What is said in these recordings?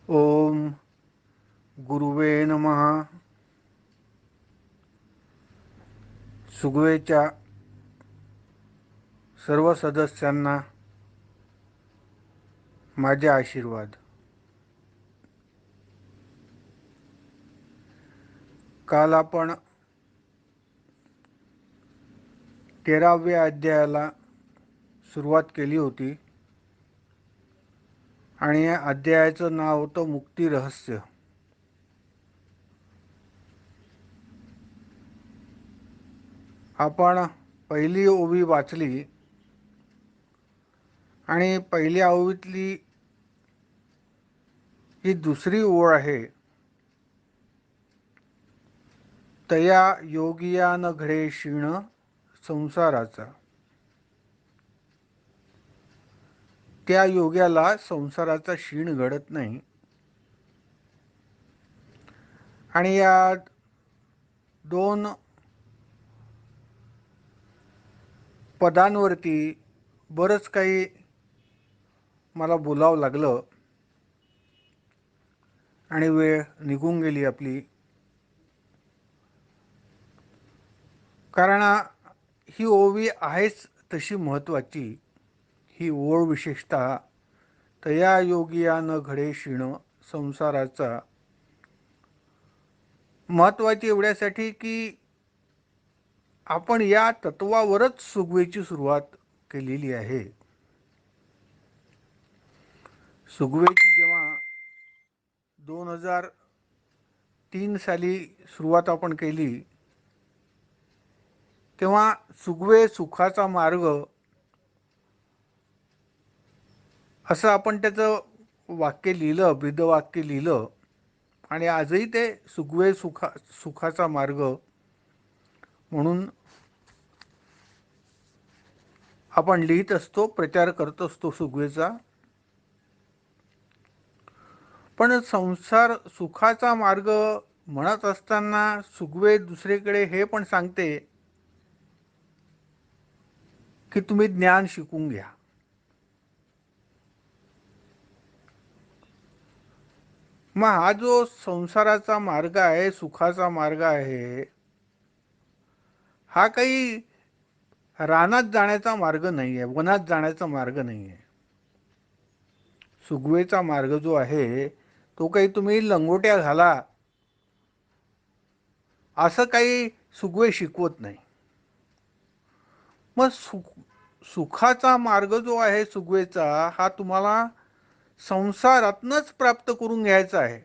ओम गुरुवे नमः. सुगवेच्या सर्व सदस्यांना माझे आशीर्वाद. काल आपण 13व्या अध्यायाला सुरुवात केली होती आणि या अध्यायाचं नाव होतं मुक्ती रहस्य. आपण पहिली ओवी वाचली आणि पहिल्या ओवीतली ही दुसरी ओळ आहे. तया योगिया न घडे क्षीण संसाराचा. त्या योग्याला संसाराचा क्षीण घडत नाही. आणि या दोन पदांवरती बरंच काही मला बोलावं लागलं आणि वेळ निघून गेली आपली. कारण ही ओवी आहेच तशी महत्त्वाची. ही ओळ विशेषतः तया योगिया न घडे क्षीण संसाराचा महत्त्वाची एवढ्यासाठी की आपण या तत्वावरच सुगवेची सुरुवात केलेली आहे. सुगवेची जेव्हा 2003 साली सुरुवात आपण केली तेव्हा सुगवे सुखाचा मार्ग असं आपण त्याचं वाक्य लिहिलं, ब्रीदवाक्य लिहिलं आणि आजही ते सुगवे सुखाचा मार्ग म्हणून आपण लिहित असतो, प्रचार करत असतो सुगवेचा. पण संसार सुखाचा मार्ग म्हणत असताना सुगवे दुसरीकडे हे पण सांगते की तुम्ही ज्ञान शिकून घ्या. मग हा जो संसाराचा मार्ग आहे, सुखाचा मार्ग आहे, हा काही रानात जाण्याचा मार्ग नाही आहे, वनात जाण्याचा मार्ग नाही आहे. सुगवेचा मार्ग जो आहे तो काही तुम्ही लंगोट्या घाला असं काही सुगवे शिकवत नाही. मग सुखाचा मार्ग जो आहे सुगवेचा, हा तुम्हाला संसारातनच प्राप्त करून घ्यायचा आहे.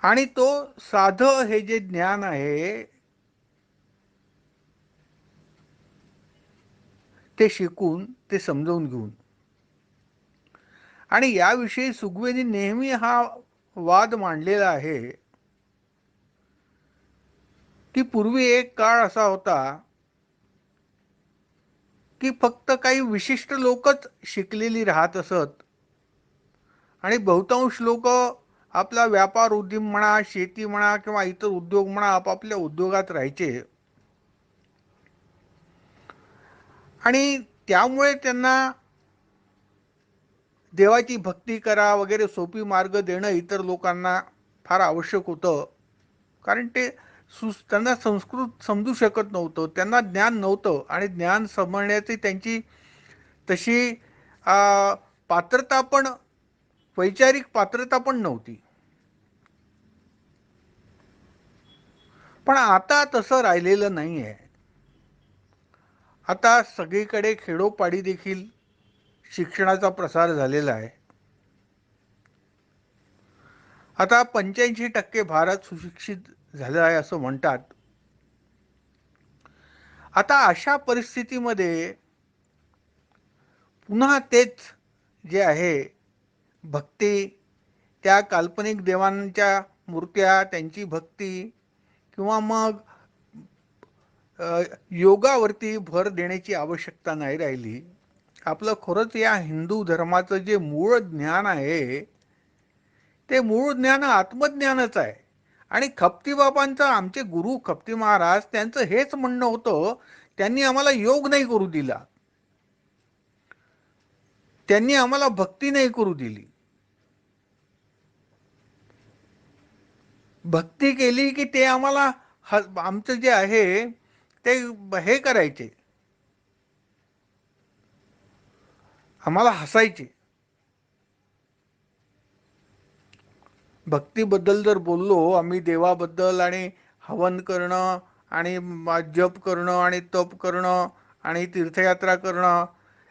आणि तो साधं हे जे ज्ञान आहे ते शिकून, ते समजावून घेऊन. आणि याविषयी सुगवेने नेहमी हा वाद मांडलेला आहे की पूर्वी एक काळ असा होता की फक्त काही विशिष्ट लोकच शिकलेली राहत असत आणि बहुतांश लोक आपला व्यापार उद्यम म्हणा, शेती म्हणा किंवा इतर उद्योग म्हणा, आपापल्या उद्योगात राहायचे. आणि त्यामुळे त्यांना देवाची भक्ती करा वगैरे सोपी मार्ग देणं इतर लोकांना फार आवश्यक होतं. कारण ते त्यांना संस्कृत समजू शकत नव्हतं, त्यांना ज्ञान नव्हतं आणि ज्ञान समजण्याची त्यांची तशी पात्रता पण, वैचारिक पात्रता पण नव्हती. पण आता तसं राहिलेलं नाही आहे. आता सगळीकडे खेडोपाडी देखील शिक्षणाचा प्रसार झालेला आहे. आता 85% भारत सुशिक्षित झाला आहे असं म्हणतात. आता अशा परिस्थितीमध्ये पुन्हा तेच जे आहे भक्ती, त्या काल्पनिक देवांच्या मूर्त्या, त्यांची भक्ती किंवा मग योगावरती भर देण्याची आवश्यकता नाही राहिली. आपलं खरंच या हिंदू धर्माचं जे मूळ ज्ञान आहे ते मूळ ज्ञान आत्मज्ञानच आहे. आणि खपती बाबांचं, आमचे गुरु खपती महाराज, त्यांचं हेच म्हणणं होतं, त्यांनी आम्हाला योग नाही करू दिला. त्यांनी आम्हाला भक्ती नाही करू दिली. भक्ती केली की ते आम्हाला आमचं जे आहे ते हे करायचे, आम्हाला हसायचे. भक्तीबद्दल जर बोललो आम्ही, देवाबद्दल आणि हवन करणं आणि जप करणं आणि तप करणं आणि तीर्थयात्रा करणं,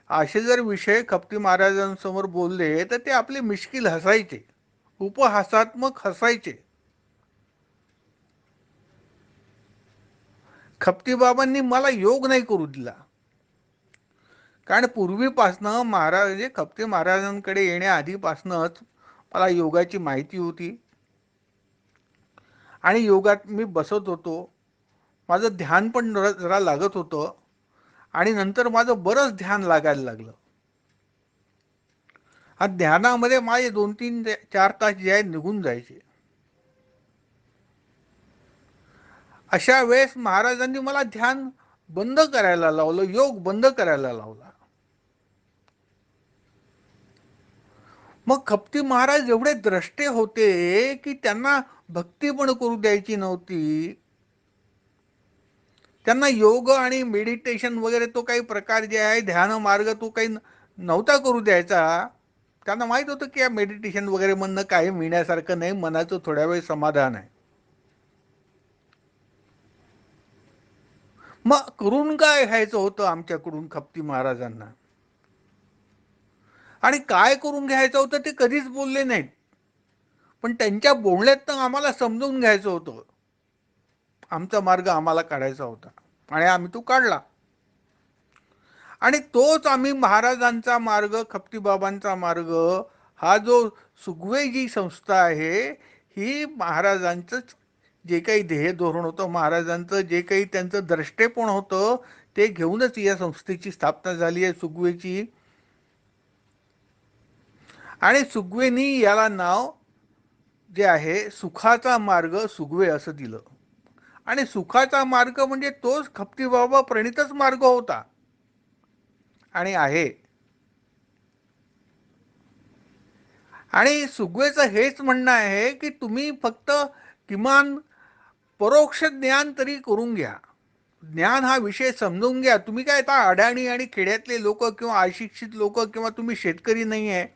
असे जर विषय खपती महाराजांसमोर बोलले तर ते आपले मिश्किल हसायचे, उपहासात्मक हसायचे. खपती बाबांनी मला योग नाही करू दिला. कारण पूर्वीपासनं महाराज म्हणजे खपती महाराजांकडे येण्याआधीपासनंच मला योगाची माहिती होती आणि योगात मी बसत होतो. माझं ध्यान पण जरा लागत होतं आणि नंतर माझं बरंच ध्यान लागायला लागलं. हा ध्यानामध्ये माझे 2-3-4 तास जे आहे निघून जायचे. अशा वेळेस महाराजांनी मला ध्यान बंद करायला लावलं, योग बंद करायला लावला. मग खपती महाराज एवढे द्रष्टे होते की त्यांना भक्ती पण करू द्यायची नव्हती. त्यांना योग आणि मेडिटेशन वगैरे तो काही प्रकार जे आहे, ध्यान मार्ग तो काही नव्हता करू द्यायचा. त्यांना माहित होतं की या मेडिटेशन वगैरे म्हणणं काही मिळण्यासारखं नाही, मनाचं थोड्या वेळ समाधान आहे. मग करून काय घ्यायचं होतं आमच्याकडून खपती महाराजांना, आणि काय करून घ्यायचं होतं ते कधीच बोलले नाहीत. पण त्यांच्या बोलण्यात आम्हाला समजून घ्यायचं होतं, आमचा मार्ग आम्हाला काढायचा होता आणि आम्ही तो काढला. आणि तोच आम्ही महाराजांचा मार्ग, खपतीबाबांचा मार्ग, हा जो सुगवे जी संस्था आहे, ही महाराजांचं जे काही ध्येय धोरण होतं, महाराजांचं जे काही त्यांचं द्रष्टेपण होतं, ते घेऊनच या संस्थेची स्थापना झाली आहे, सुगवेची. आणि सुगवेनी याला नाव जे आहे सुखाचा मार्ग सुगवे असं दिलं. आणि सुखाचा मार्ग म्हणजे तोच खपतीबाबा प्रणितच मार्ग होता आणि आहे. आणि सुगवेचं हेच म्हणणं आहे की तुम्ही फक्त किमान परोक्ष ज्ञान तरी करून घ्या, ज्ञान हा विषय समजून घ्या. तुम्ही काय आता अडाणी आणि खेड्यातले लोक किंवा अशिक्षित लोक किंवा तुम्ही शेतकरी नाही आहे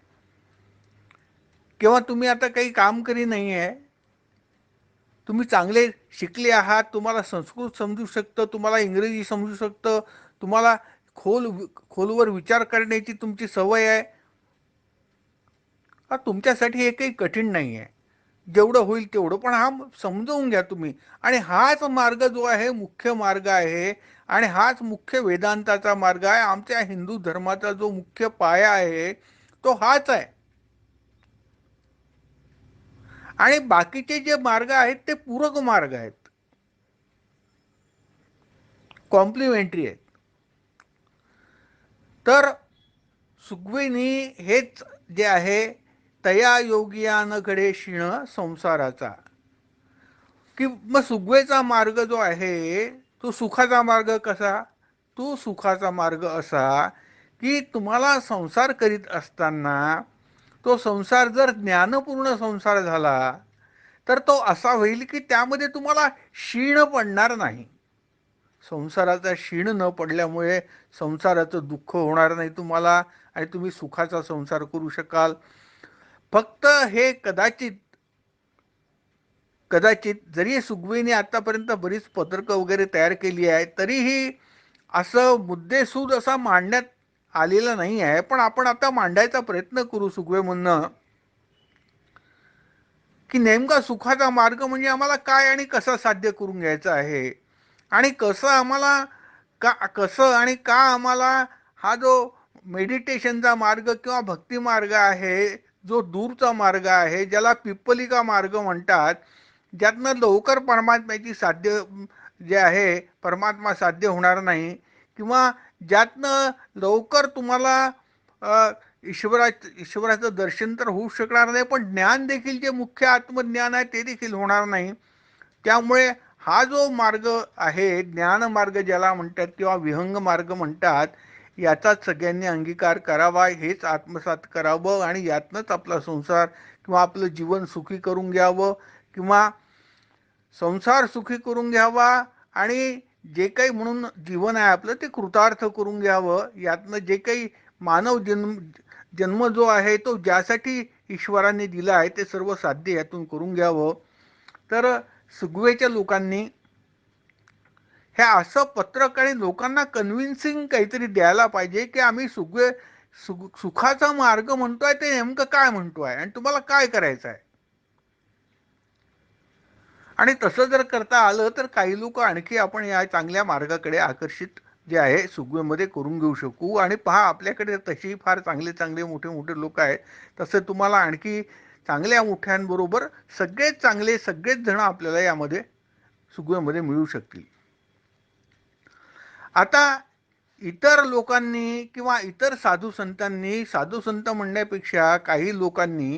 किंवा तुम्ही आता काही काम करी नाही आहे, तुम्ही चांगले शिकले आहात, तुम्हाला संस्कृत समजू शकतं, तुम्हाला इंग्रजी समजू शकतं, तुम्हाला खोलवर विचार करण्याची तुमची सवय आहे, हा तुमच्यासाठी हे काही कठीण नाही आहे. जेवढं होईल तेवढं पण हा समजवून घ्या तुम्ही. आणि हाच मार्ग जो आहे मुख्य मार्ग आहे आणि हाच मुख्य वेदांताचा मार्ग आहे. आमच्या हिंदू धर्माचा जो मुख्य पाया आहे तो हाच आहे. आणि बाकीचे जे मार्ग आहेत ते पूरक मार्ग आहेत, कॉम्प्लिमेंटरी आहेत. तर सुगवेनी हेच जे आहे, तया योगियानकडे शिण संसाराचा, की मग सुगवेचा मार्ग जो आहे तो सुखाचा मार्ग कसा? तो सुखाचा मार्ग असा की तुम्हाला संसार करीत असताना तो संसार जर ज्ञानपूर्ण संसार झाला तर तो असा होईल की त्यामध्ये तुम्हाला क्षीण पडणार नाही. संसाराचा क्षीण न पडल्यामुळे संसाराचं दुःख होणार नाही तुम्हाला आणि तुम्ही सुखाचा संसार करू शकाल. फक्त हे कदाचित कदाचित जरी सुगवेने आतापर्यंत बरीच पत्रकं वगैरे तयार केली आहे तरीही असं मुद्देसूद असा मांडण्यात आलेला नाही आहे. पण आपण आता मांडायचा प्रयत्न करू सुगवे म्हणणं की नेमका सुखाचा मार्ग म्हणजे आम्हाला काय आणि कसा साध्य करून घ्यायचा आहे आणि कसं आम्हाला कसं आणि का आम्हाला हा जो मेडिटेशनचा मार्ग किंवा भक्ती मार्ग आहे, जो दूरचा मार्ग आहे, ज्याला पिप्पलिका मार्ग म्हणतात, ज्यातनं लवकर परमात्म्याची साध्य जे आहे परमात्मा साध्य होणार नाही किंवा ज्यातनं लवकर तुम्हाला ईश्वराचं दर्शन तर होऊ शकणार नाही, पण ज्ञान देखील जे मुख्य आत्मज्ञान आहे ते देखील होणार नाही. त्यामुळे हा जो मार्ग आहे, ज्ञान मार्ग ज्याला म्हणतात किंवा विहंग मार्ग म्हणतात, याचाच सगळ्यांनी अंगीकार करावा, हेच आत्मसात करावं आणि यातनंच आपला संसार किंवा आपलं जीवन सुखी करून घ्यावं किंवा संसार सुखी करून घ्यावा आणि जे काही म्हणून जीवन आहे आपलं ते कृतार्थ करून घ्यावं. यातनं जे काही मानव जन्म जो आहे तो ज्यासाठी ईश्वराने दिला आहे ते सर्व साध्य यातून करून घ्यावं. तर सुगवेच्या लोकांनी हे असं पत्रक आणि लोकांना कन्व्हिन्सिंग काहीतरी द्यायला पाहिजे की आम्ही सुखाचा मार्ग म्हणतोय ते नेमकं काय म्हणतोय आणि तुम्हाला काय करायचं आहे. आणि तसं जर करता आलं तर काही लोक आणखी आपण या चांगल्या मार्गाकडे आकर्षित जे आहे सुगवेमध्ये करून घेऊ शकू. आणि पहा आपल्याकडे तशी फार चांगले चांगले मोठे मोठे लोक आहेत, तसं तुम्हाला आणखी चांगल्या मोठ्यांबरोबर सगळेच चांगले सगळेच जण आपल्याला यामध्ये सुगवेमध्ये मिळू शकतील. आता इतर लोकांनी किंवा इतर साधू संतांनी, साधू संत म्हणण्यापेक्षा काही लोकांनी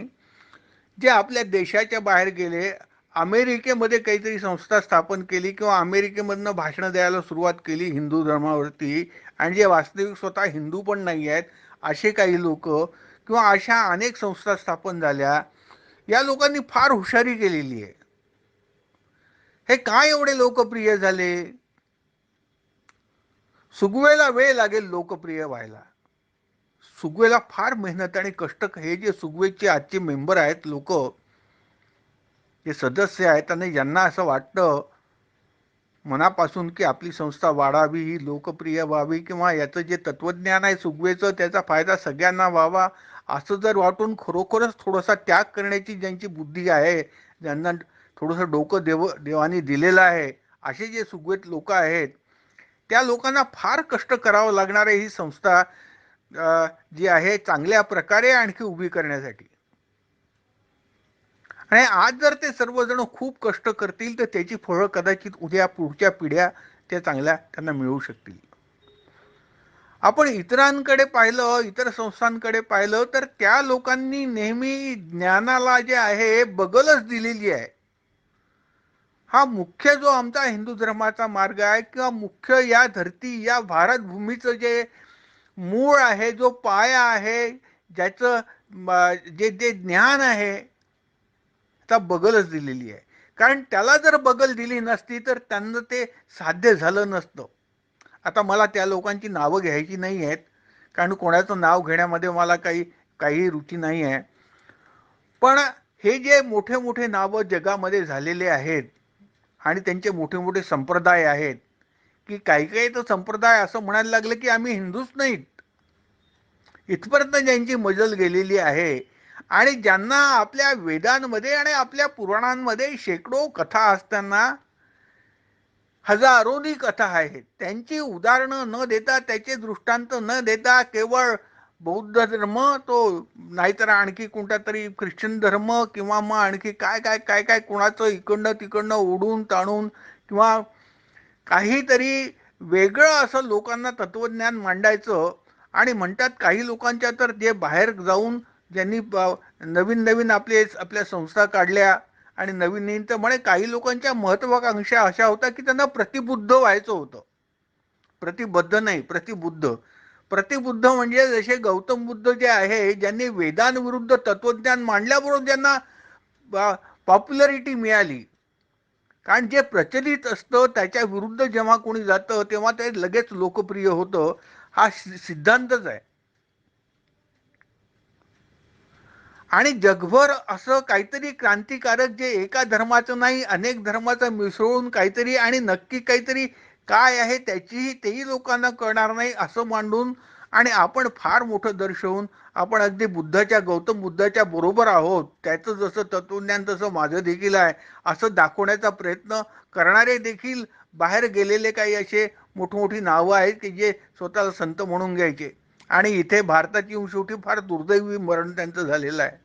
जे आपल्या देशाच्या बाहेर गेले, अमेरिकेमध्ये काहीतरी संस्था स्थापन केली किंवा अमेरिकेमधनं भाषणं द्यायला सुरुवात केली हिंदू धर्मावरती, आणि जे वास्तविक स्वतः हिंदू पण नाही आहेत असे काही लोक किंवा अशा अनेक संस्था स्थापन झाल्या. या लोकांनी फार हुशारी केलेली आहे. हे काय एवढे लोकप्रिय झाले? सुगवेला वेळ लागेल लोकप्रिय व्हायला. सुगवेला फार मेहनत आणि कष्ट. हे जे सुगवेचे आजचे मेंबर आहेत, लोक जे सदस्य आहेत आणि ज्यांना असं वाटतं मनापासून की आपली संस्था वाढावी, ही लोकप्रिय व्हावी किंवा याचं जे तत्वज्ञान आहे सुगवेचं त्याचा फायदा सगळ्यांना व्हावा, असं जर वाटून खरोखरच थोडासा त्याग करण्याची ज्यांची बुद्धी आहे, ज्यांना थोडंसं डोकं देवानी दिलेलं आहे, असे जे सुगवेत लोक आहेत त्या लोकांना फार कष्ट करावं लागणार आहे ही संस्था जी आहे चांगल्या प्रकारे आणखी उभी करण्यासाठी. आणि आज जर ते सर्वजण खूप कष्ट करतील तर त्याची फळं कदाचित उद्या पुढच्या पिढ्या त्या चांगल्या त्यांना मिळू शकतील. आपण इतरांकडे पाहिलं, इतर संस्थांकडे पाहिलं तर त्या लोकांनी नेहमी ज्ञानाला जे आहे बगलच दिलेली आहे. हा मुख्य जो आमचा हिंदू धर्माचा मार्ग आहे किंवा मुख्य या धरती या भारत भूमीचं जे मूळ आहे, जो पाया आहे, ज्याचं जे जे ज्ञान आहे आता बगलच दिलेली आहे. कारण त्याला जर बगल दिली नसती तर त्यांना ते साध्य झालं नसतं. आता मला त्या लोकांची नावं घ्यायची नाही आहेत, कारण कोणाचं नाव घेण्यामध्ये मला काही रुची नाही आहे. पण हे जे मोठे मोठे नावं जगामध्ये झालेले आहेत आणि त्यांचे मोठे मोठे संप्रदाय आहेत, की काही काही तर संप्रदाय असं म्हणायला लागले की आम्ही हिंदूच नाहीत, इथपर्यंत ज्यांची मजल गेलेली आहे. आणि ज्यांना आपल्या वेदांमध्ये आणि आपल्या पुराणांमध्ये शेकडो कथा असताना हजारोनी कथा आहेत, त्यांची उदाहरणं न देता, त्याचे दृष्टांत न देता केवळ बौद्ध धर्म तो नाहीतर आणखी कोणता तरी ख्रिश्चन धर्म किंवा मग आणखी काय काय काय काय कोणाचं इकडनं तिकडनं ओढून ताणून किंवा काहीतरी वेगळं असं लोकांना तत्वज्ञान मांडायचं. आणि म्हणतात काही लोकांच्या तर जे बाहेर जाऊन ज्यांनी नवीन नवीन आपल्या संस्था काढल्या आणि नवीन नवीन, तर म्हणे काही लोकांच्या महत्वाकांक्षा अशा होत्या की त्यांना प्रतिबुद्ध व्हायचं होतं. प्रतिबद्ध नाही, प्रतिबुद्ध. प्रतिबुद्ध म्हणजे जसे गौतम बुद्ध जे आहे, ज्यांनी वेदांविरुद्ध तत्वज्ञान मांडल्याबरोबर ज्यांना पॉप्युलरिटी मिळाली. कारण जे प्रचलित असतं त्याच्या विरुद्ध जेव्हा कोणी जातं तेव्हा ते लगेच लोकप्रिय होतं, हा सिद्धांतच आहे. आणि जगभर असं काहीतरी क्रांतिकारक जे एका धर्माचं नाही अनेक धर्माचं मिसळून काहीतरी आणि नक्की काहीतरी काय आहे त्याचीही तेही लोकांना कळणार नाही असं मांडून आणि आपण फार मोठं दर्शवून आपण अगदी गौतम बुद्धाच्या बरोबर आहोत, त्याचं जसं तत्वज्ञान तसं माझं देखील आहे असं दाखवण्याचा प्रयत्न करणारे देखील बाहेर गेलेले काही असे मोठमोठी नावं आहेत की जे स्वतःला संत म्हणून घ्यायचे आणि इथे भारतात येऊन शेवटी फार दुर्दैवी मरण त्यांचं झालेलं आहे.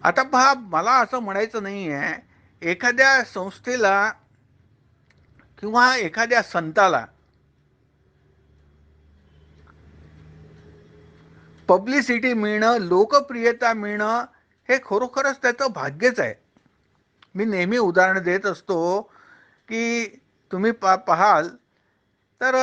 आता पहा, मला असं म्हणायचं नाही आहे एखाद्या संस्थेला किंवा एखाद्या संताला पब्लिसिटी मिळणं, लोकप्रियता मिळणं हे खरोखरच त्याचं भाग्यच आहे. मी नेहमी उदाहरण देत असतो की तुम्ही पाहाल तर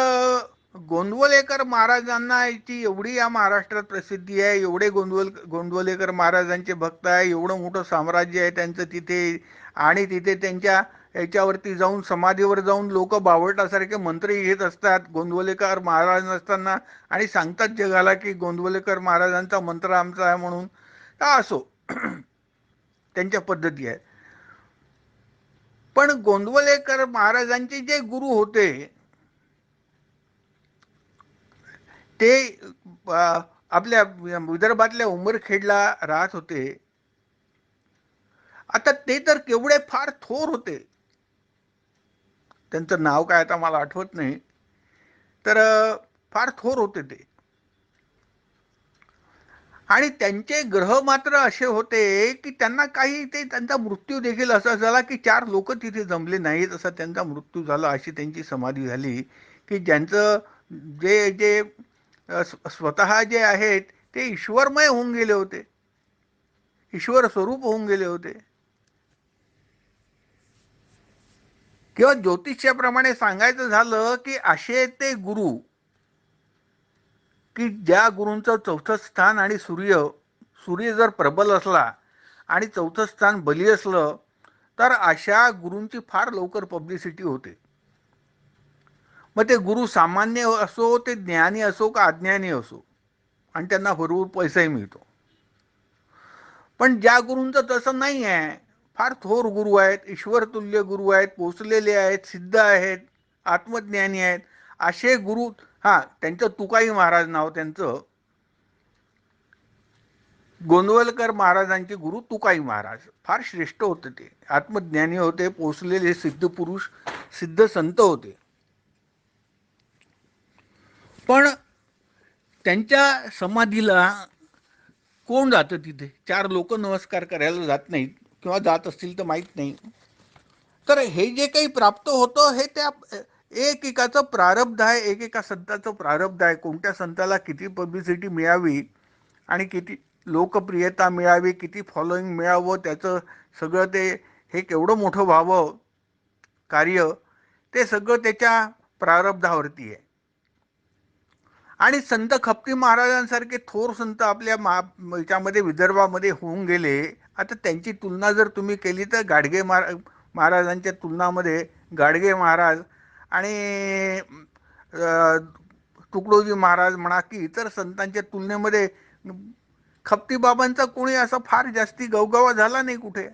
गोंदवलेकर महाराजांना याची एवढी या महाराष्ट्रात प्रसिद्धी आहे, एवढे गोंदवलेकर महाराजांचे भक्त आहे, एवढं मोठं साम्राज्य आहे त्यांचं तिथे, आणि तिथे त्यांच्या याच्यावरती जाऊन समाधीवर जाऊन लोक बावळटासारखे मंत्र घेत असतात गोंदवलेकर महाराज नसताना, आणि सांगतात जगाला की गोंदवलेकर महाराजांचा मंत्र आमचा आहे म्हणून. का असो त्यांच्या पद्धती आहेत. पण गोंदवलेकर महाराजांचे जे गुरु होते ते आपल्या विदर्भातल्या उमरखेडला राहत होते. आता ते तर केवढे फार थोर होते, त्यांचं नाव काय आता मला आठवत नाही, तर फार थोर होते ते. आणि त्यांचे ग्रह मात्र असे होते की त्यांना काही, ते त्यांचा मृत्यू देखील असा झाला की 4 लोक तिथे जमले नाहीत असा त्यांचा मृत्यू झाला, अशी त्यांची समाधी झाली की ज्यांचं जे जे स्वतः जे आहेत ते ईश्वरमय होऊन गेले होते, ईश्वर स्वरूप होऊन गेले होते. किंवा ज्योतिष्याप्रमाणे सांगायचं झालं की असे ते गुरु की ज्या गुरूंचं चौथं स्थान आणि सूर्य जर प्रबल असला आणि चौथं स्थान बली असलं तर अशा गुरूंची फार लवकर पब्लिसिटी होते. मग ते गुरु सामान्य असो, ते ज्ञानी असो का अज्ञानी असो, आणि त्यांना भरपूर पैसाही मिळतो. पण ज्या गुरूंचं तसं नाही आहे, फार थोर गुरु आहेत, ईश्वरतुल्य गुरु आहेत, पोचलेले आहेत, सिद्ध आहेत, आत्मज्ञानी आहेत, असे गुरु, त्यांचं तुकाई महाराज नाव त्यांचं, गोंदवलकर महाराजांचे गुरु तुकाई महाराज फार श्रेष्ठ होते. ते आत्मज्ञानी होते, पोचलेले सिद्ध पुरुष, सिद्ध संत होते. पण त्यांच्या समाधीला कोण जातं तिथे? 4 लोक नमस्कार करायला जात नाहीत, किंवा जात असतील तर माहीत नाही. तर हे जे काही प्राप्त होतं हे त्या एकेकाचं प्रारब्ध आहे, एकेका संताचं प्रारब्ध आहे. कोणत्या संताला किती पब्लिसिटी मिळावी आणि किती लोकप्रियता मिळावी, किती फॉलोईंग मिळावं, त्याचं सगळं ते हे केवढं मोठं व्हावं कार्य, ते सगळं त्याच्या प्रारब्धावरती आहे. आणि संत खपटी महाराजांसारखे थोर संत आपल्या याच्यामध्ये विदर्भामध्ये होऊन गेले. आता त्यांची तुलना जर तुम्ही केली तर गाडगे महाराजांच्या तुलनामध्ये गाडगे महाराज आणि तुकडोजी महाराज म्हणा की इतर संतांच्या तुलनेमध्ये खपटी बाबांचा कोणी असा फार जास्ती गवगवा झाला नाही कुठे.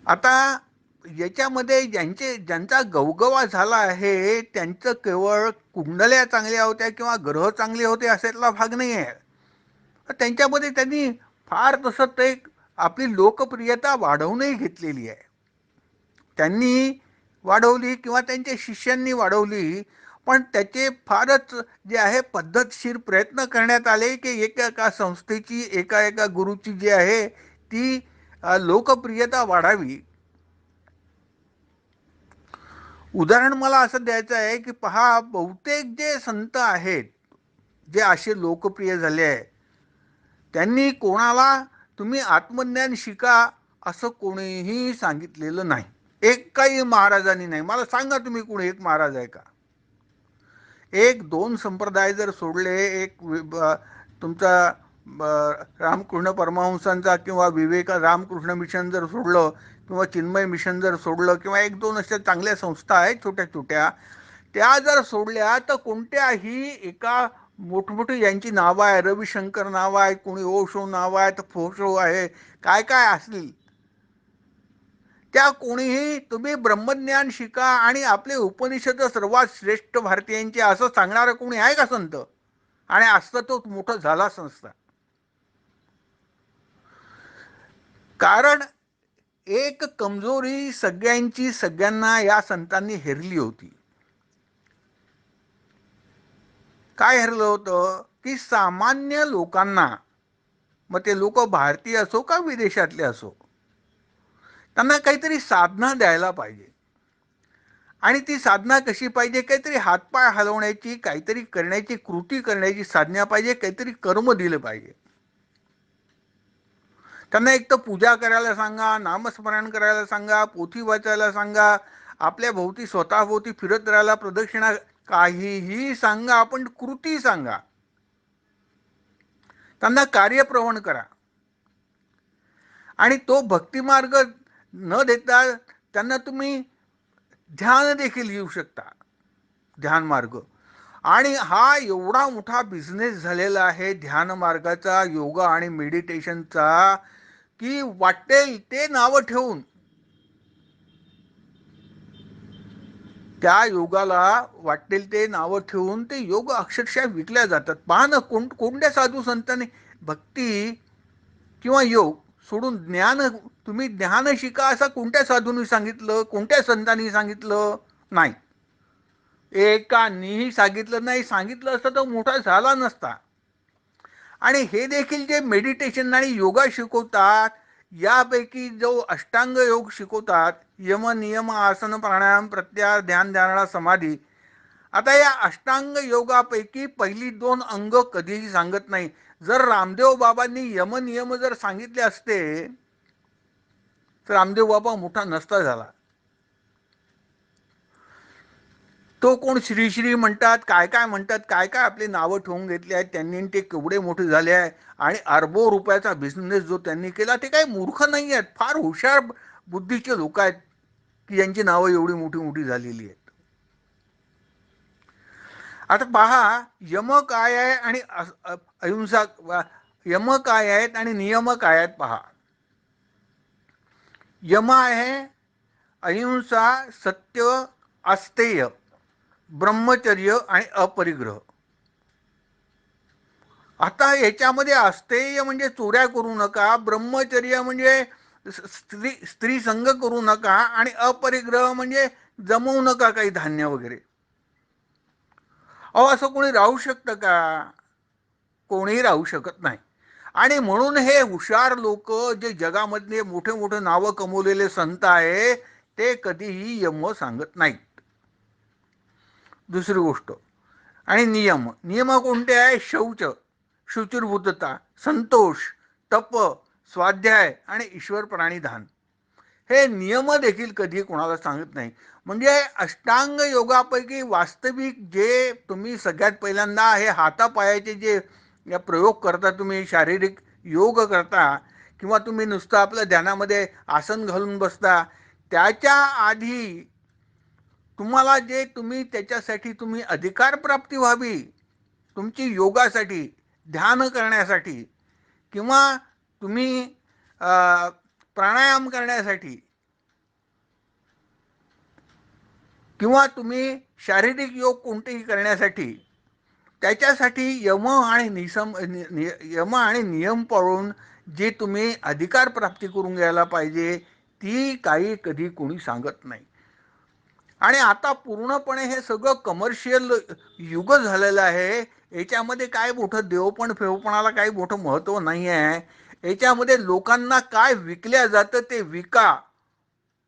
आता याच्यामध्ये ज्यांचा गवगवा झाला आहे त्यांचं केवळ कुंडल्या चांगल्या होत्या किंवा ग्रह चांगले होते असातला भाग नाही आहे. त्यांच्यामध्ये त्यांनी फार तसं ते आपली लोकप्रियता वाढवूनही घेतलेली आहे. त्यांनी वाढवली किंवा त्यांच्या शिष्यांनी वाढवली, पण त्याचे फारच जे आहे पद्धतशीर प्रयत्न करण्यात आले की एका संस्थेची, एका गुरुची जी आहे ती लोकप्रियता वाढावी. उदाहरण मला असं द्यायचं आहे की पहा, बहुतेक जे संत आहेत जे असे लोकप्रिय झाले आहे, त्यांनी कोणाला तुम्ही आत्मज्ञान शिका असं कोणीही सांगितलेलं नाही. एकही महाराजांनी नाही. मला सांगा तुम्ही कोणी एक महाराज आहे का? 1-2 संप्रदाय जर सोडले, एक तुमचा रामकृष्ण परमहंसांचा किंवा विवेक रामकृष्ण मिशन जर सोडलं, किंवा चिन्मय मिशन जर सोडलं, किंवा 1-2 अशा चांगल्या संस्था आहेत छोट्या छोट्या, त्या जर सोडल्या तर कोणत्याही एका मोठमोठी यांची नावं आहे, रविशंकर नाव आहे, कोणी ओशो नाव आहे, तर फोशो आहे, काय काय असतील, त्या कोणीही तुम्ही ब्रह्मज्ञान शिका आणि आपले उपनिषद सर्वात श्रेष्ठ भारतीयांचे असं सांगणारं कोणी आहे का संत? आणि असतं तो मोठं झाला संस्था. कारण एक कमजोरी सगळ्यांना या संतांनी हेरली होती. काय हेरलं होतं की सामान्य लोकांना, मग ते लोक भारतीय असो का विदेशातले असो, त्यांना काहीतरी साधना द्यायला पाहिजे. आणि ती साधना कशी पाहिजे? काहीतरी हातपाय हलवण्याची, काहीतरी करण्याची, कृती करण्याची साधना पाहिजे, काहीतरी कर्म दिलं पाहिजे. त्यांना एक तर पूजा करायला सांगा, नामस्मरण करायला सांगा, पोथी वाचायला सांगा, आपल्या भोवती स्वतःभोवती फिरत राहायला, प्रदक्षिणा, काहीही सांगा, आपण कृती सांगा. त्यांना कार्यप्रवण करा. आणि तो भक्तिमार्ग न देता त्यांना तुम्ही ध्यान देखील घेऊ शकता, ध्यान मार्ग. आणि हा एवढा मोठा बिझनेस झालेला आहे ध्यान मार्गाचा, योगा आणि मेडिटेशनचा, की वाटेल ते नावं ठेवून त्या योगाला वाटेल ते नावं ठेवून ते योग अक्षरशः विकल्या जातात. पहा ना, कोणत्या साधू संतांनी भक्ती किंवा योग सोडून ज्ञान, तुम्ही ज्ञान शिका असं कोणत्या साधूंनी सांगितलं, कोणत्या संतांनी सांगितलं? नाही, एकानीही सांगितलं नाही. सांगितलं असतं तर मोठा झाला नसता. आणि हे देखील जे मेडिटेशन आणि योगा शिकवतात, यापैकी जो अष्टांग योग शिकवतात, यम नियम आसन प्राणायाम प्रत्याहार ध्यान धारणा समाधी, आता या अष्टांग योगापैकी पहिली दोन अंग कधीही सांगत नाही. जर रामदेव बाबांनी यम नियम जर सांगितले असते तर रामदेव बाबा मोठा नसता झाला. तो कोण श्री श्री म्हणतात, काय काय म्हणतात, काय काय आपली नावं ठेवून घेतली आहेत त्यांनी, ते केवढे मोठे झाले आहे. आणि अरबो रुपयाचा बिझनेस जो त्यांनी केला, ते काही मूर्ख नाही आहेत, फार हुशार बुद्धीचे लोक आहेत की यांची नावं एवढी मोठी मोठी झालेली आहेत. आता पहा, यम काय आहे आणि अहिंसा, यम काय आहेत आणि नियम काय आहेत पहा. यम आहे अहिंसा, सत्य, अस्तेय, ब्रह्मचर्य आणि अपरिग्रह. आता याच्यामध्ये अस्तेय म्हणजे चोऱ्या करू नका, ब्रह्मचर्य म्हणजे स्त्री संग करू नका, आणि अपरिग्रह म्हणजे जमवू नका काही धान्य वगैरे. अहो, असं कोणी राहू शकतं का? कोणीही राहू शकत नाही. आणि म्हणून हे हुशार लोक, जे जगामधले मोठे मोठे नावं कमवलेले संत आहे, ते कधीही यम सांगत नाहीत. दुसरी गोष्ट, आणि नियम, नियम कोणते आहे? शौच, शुचिर्भूतता, संतोष, तप, स्वाध्याय आणि ईश्वर प्राणिधान. हे नियम देखील कधी कोणाला सांगत नाही. म्हणजे अष्टांग योगापैकी वास्तविक जे तुम्ही सगळ्यात पहिल्यांदा हे हातापायाचे जे प्रयोग करता, तुम्ही शारीरिक योग करता, किंवा तुम्ही नुसतं आपलं ध्यानामध्ये आसन घालून बसता, त्याच्या आधी तुम्हाला जे तुम्ही त्याच्यासाठी तुम्ही अधिकार प्राप्ती व्हावी, तुमची योगासाठी, ध्यान करण्यासाठी, किंवा तुम्ही प्राणायाम करण्यासाठी, किंवा तुम्ही शारीरिक योग कोणतेही करण्यासाठी, त्याच्यासाठी यम आणि नियम पाळून जे तुम्ही अधिकार प्राप्ती करून घ्यायला पाहिजे, ती काही कधी कोणी सांगत नाही. आणि आता पूर्णपणे हे सगळं कमर्शियल युग झालेलं आहे. याच्यामध्ये काय मोठं देवपण फेवपणाला काही मोठं महत्त्व नाही आहे. याच्यामध्ये लोकांना काय विकल्या जातं ते विका,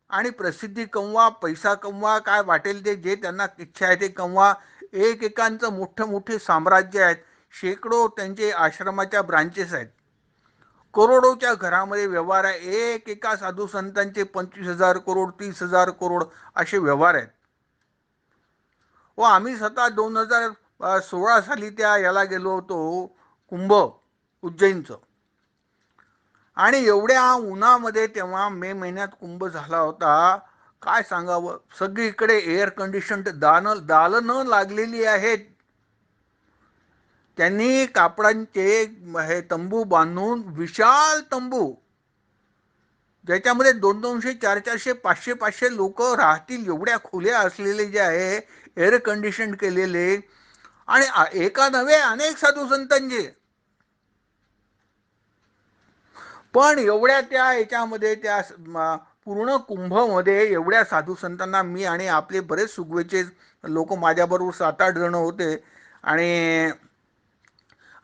आणि प्रसिद्धी कमवा, पैसा कमवा, काय वाटेल ते, जे त्यांना इच्छा आहे ते कमवा. एकेकांचं मोठं मोठे साम्राज्य आहेत, शेकडो त्यांचे आश्रमाच्या ब्रांचेस आहेत, करोडोच्या घरामध्ये व्यवहार आहे. एका साधू संतांचे 25,000 करोड, 30,000 करोड असे व्यवहार आहेत. व आम्ही स्वतः 2016 साली त्या याला गेलो होतो, कुंभ उज्जैनचं. आणि एवढ्या उन्हामध्ये, तेव्हा मे महिन्यात कुंभ झाला होता, काय सांगावं, सगळीकडे एअर कंडिशन दालनं लागलेली आहेत. त्यांनी कापडांचे हे तंबू बांधून, विशाल तंबू, ज्याच्यामध्ये 200-200, 400-400, 500-500 लोक राहतील, एवढ्या खोल्या असलेले जे आहे, एअर कंडिशन केलेले, आणि एका नव्हे अनेक साधू संतांचे. पण एवढ्या त्या याच्यामध्ये, त्या पूर्ण कुंभमध्ये एवढ्या साधू संतांना, मी आणि आपले बरेच सुगवेचे लोक, माझ्याबरोबर 7-8 जण होते, आणि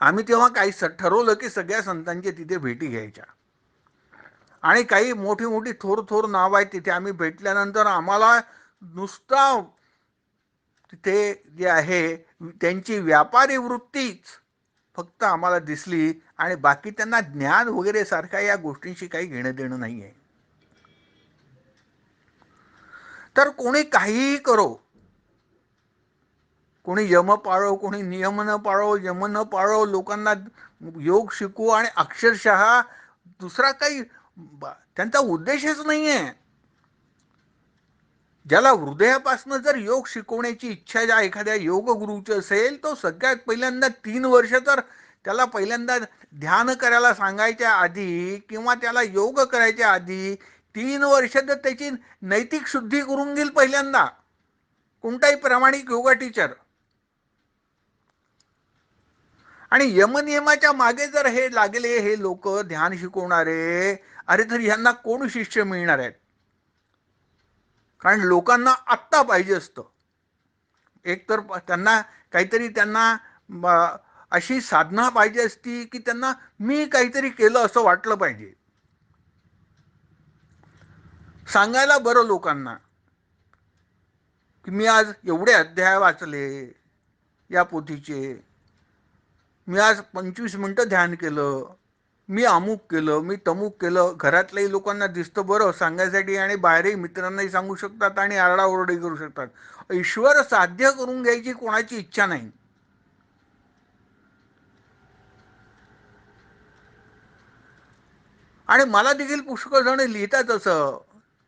आम्ही तेव्हा काही ठरवलं की सगळ्या संतांचे तिथे भेटी घ्यायच्या. आणि काही मोठी मोठी थोर थोर नाव आहेत तिथे. आम्ही भेटल्यानंतर आम्हाला नुसता तिथे जे आहे त्यांची व्यापारी वृत्तीच, फक्त आम्हाला दिसली आणि बाकी त्यांना ज्ञान वगैरे सारख्या या गोष्टींशी काही घेणं देणं नाही आहे. तर कोणी काहीही करो, कोणी यम पाळो, कोणी नियम न पाळो, यम न पाळो, लोकांना योग शिकवू आणि अक्षरशः दुसरा काही त्यांचा उद्देशच नाही आहे. ज्याला हृदयापासून जर योग शिकवण्याची इच्छा ज्या एखाद्या योग गुरुची असेल, तो सगळ्यात पहिल्यांदा 3 वर्ष तर त्याला पहिल्यांदा ध्यान करायला सांगायच्या आधी किंवा त्याला योग करायच्या आधी 3 वर्ष तर त्याची नैतिक शुद्धी करून घेईल पहिल्यांदा कोणताही प्रामाणिक योगा टीचर. आणि यमनियमाच्या मागे जर हे लागले हे लोक ध्यान शिकवणारे, अरे तर यांना कोण शिष्य मिळणार आहेत? कारण लोकांना आत्ता पाहिजे असतं. एक तर त्यांना काहीतरी त्यांना अशी साधना पाहिजे असती की त्यांना मी काहीतरी केलं असं वाटलं पाहिजे. सांगायला बरं लोकांना की मी आज एवढे अध्याय वाचले या पोथीचे, मी आज 25 मिनिटं ध्यान केलं, मी अमुक केलं, मी तमुक केलं. घरातल्याही लोकांना दिसतं बरं सांगायसाठी आणि बाहेरही मित्रांनाही सांगू शकतात आणि आरडाओरडी करू शकतात. ईश्वर साध्य करून घ्यायची कोणाची इच्छा नाही. आणि मला देखील पुष्कळ जण लिहितात असं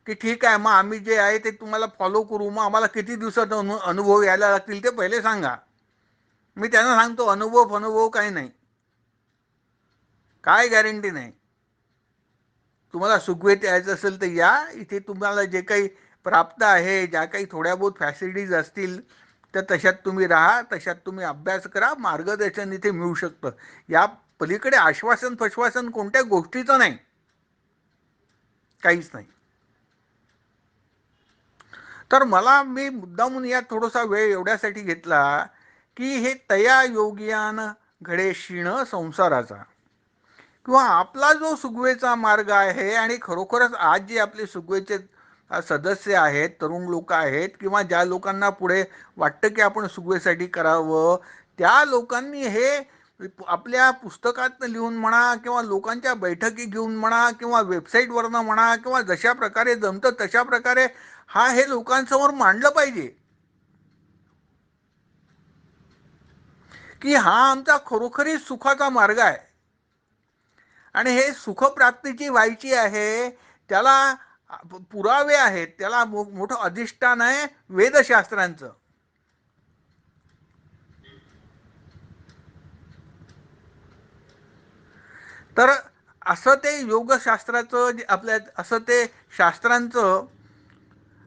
की ठीक आहे, मग आम्ही जे आहे ते तुम्हाला फॉलो करू, मग आम्हाला किती दिवसात अनुभव यायला लागतील ते पहिले सांगा. मी त्यांना सांगतो अनुभव काही नाही, काय गॅरंटी नाही. तुम्हाला सुखवेत यायचं असेल तर या इथे, तुम्हाला जे काही प्राप्त आहे, ज्या काही थोड्या बहुत फॅसिलिटीज असतील तर तशात तुम्ही राहा, तशात तुम्ही अभ्यास करा, मार्गदर्शन इथे मिळू शकतं. या पलीकडे आश्वासन फश्वासन कोणत्या गोष्टीचं नाही, काहीच नाही. तर मी मुद्दामून यात थोडासा वेळ एवढ्यासाठी घेतला की हे तया योगियान घडे क्षीण संसाराचा, किंवा आपला जो सुगवेचा मार्ग आहे, आणि खरोखरच आज जे आपले सुगवेचे सदस्य आहेत, तरुण लोक आहेत, किंवा ज्या लोकांना पुढे वाटतं की आपण सुगवेसाठी करावं, त्या लोकांनी हे आपल्या पुस्तकात लिहून म्हणा किंवा लोकांच्या बैठकी घेऊन म्हणा किंवा वेबसाईटवरनं म्हणा किंवा जशा प्रकारे जमतं तशा प्रकारे हे लोकांसमोर मांडलं पाहिजे की हा आमचा खरोखरी सुखाचा मार्ग आहे आणि हे सुखप्राप्तीची व्हायची आहे. त्याला पुरावे आहेत, त्याला मोठं अधिष्ठान आहे वेदशास्त्रांचं. तर असं ते योगशास्त्राचं आपल्या असं ते शास्त्रांचं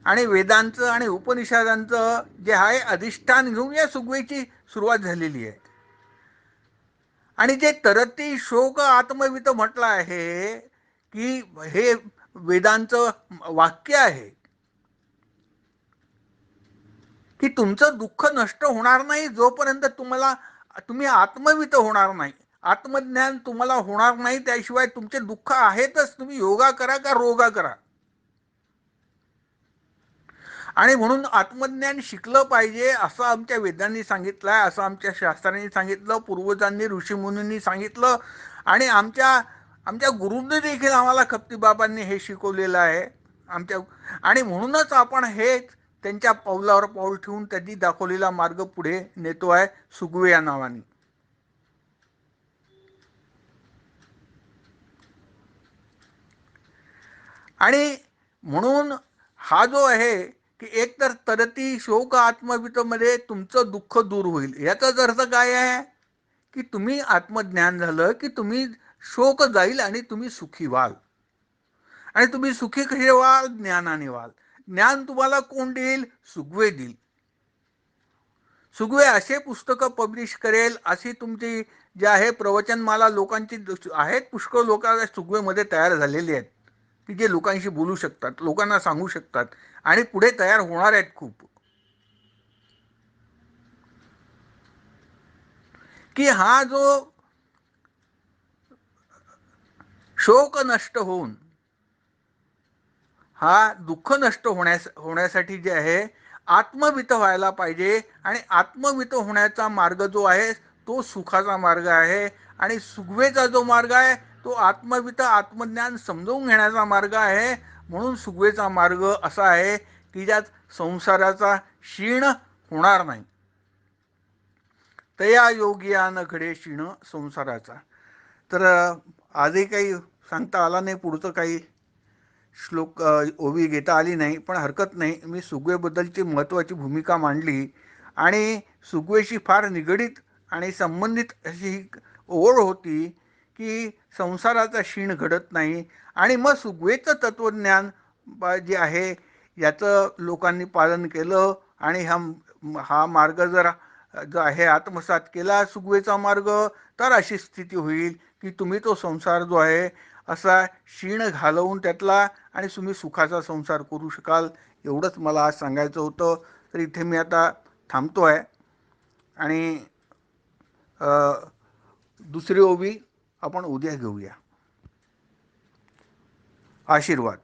आणि वेदांचं आणि उपनिषदांचं जे आहे अधिष्ठान घेऊन या सुगवेची सुरुवात झालेली आहे. आणि जे तरती शोक आत्मवित म्हटलं आहे की हे वेदांचं वाक्य आहे की तुमचं दुःख नष्ट होणार नाही जोपर्यंत तुम्ही आत्मवित होणार नाही, आत्मज्ञान तुम्हाला होणार नाही. त्याशिवाय तुमचे दुःख आहेतच, तुम्ही योगा करा का रोगा करा. आणि म्हणून आत्मज्ञान शिकलं पाहिजे असं आमच्या वेदांनी सांगितलं आहे, असं आमच्या शास्त्रांनी सांगितलं, पूर्वजांनी ऋषीमुनींनी सांगितलं आणि आमच्या गुरूंनी देखील आम्हाला खप्तीबाबांनी हे शिकवलेलं आहे आमच्या. आणि म्हणूनच आपण हेच त्यांच्या पावलावर पाऊल ठेवून त्यांनी दाखवलेला मार्ग पुढे नेतो आहे सुगवे या नावाने. आणि म्हणून हा जो आहे की एक तर तरती शोक आत्मवितमध्ये तुमचं दुःख दूर होईल, याचाच अर्थ काय आहे की तुम्ही आत्मज्ञान झालं की तुम्ही शोक जाईल आणि तुम्ही सुखी व्हाल. आणि तुम्ही सुखी कसे व्हाल? ज्ञानाने व्हाल. ज्ञान तुम्हाला कोण देईल? सुगवे देईल. सुगवे असे पुस्तकं पब्लिश करेल, अशी तुमची जी आहे प्रवचनमाला लोकांची आहेत, पुष्कळ लोक सुगवेमध्ये तयार झालेली आहेत की जे लोकांशी बोलू शकतात, लोकांना सांगू शकतात आणि पुढे तयार होणार आहेत खूप. की हा जो शोक नष्ट होऊन दुःख नष्ट होण्यासाठी जे आहे आत्मवित व्हायला पाहिजे. आणि आत्मवित होण्याचा मार्ग जो आहे तो सुखाचा मार्ग आहे. आणि सुगवेचा जो मार्ग आहे तो आत्मवित आत्मज्ञान समजून घेण्याचा मार्ग आहे. म्हणून सुगवेचा मार्ग असा आहे की ज्यात संसाराचा क्षीण होणार नाही. तया योगियान घडे क्षीण संसाराचा. तर आजही काही सांगता आला नाही, पुढचं काही श्लोक ओवी घेता आली नाही, पण हरकत नाही. मी सुगवेबद्दलची महत्त्वाची भूमिका मांडली आणि सुगवेशी फार निगडीत आणि संबंधित अशी ओढ होती की संसाराचा क्षीण घडत नाही. आणि मग सुगवेचं तत्त्वज्ञान जे आहे याचं लोकांनी पालन केलं आणि हा मार्ग जर जो आहे आत्मसात केला सुगवेचा मार्ग, तर अशी स्थिती होईल की तुम्ही तो संसार जो आहे असा क्षीण घालवून त्यातला आणि तुम्ही सुखाचा संसार करू शकाल. एवढंच मला आज सांगायचं होतं. तर इथे मी आता थांबतो आहे आणि दुसरी ओवी आपण उद्या घेऊया. आशीर्वाद.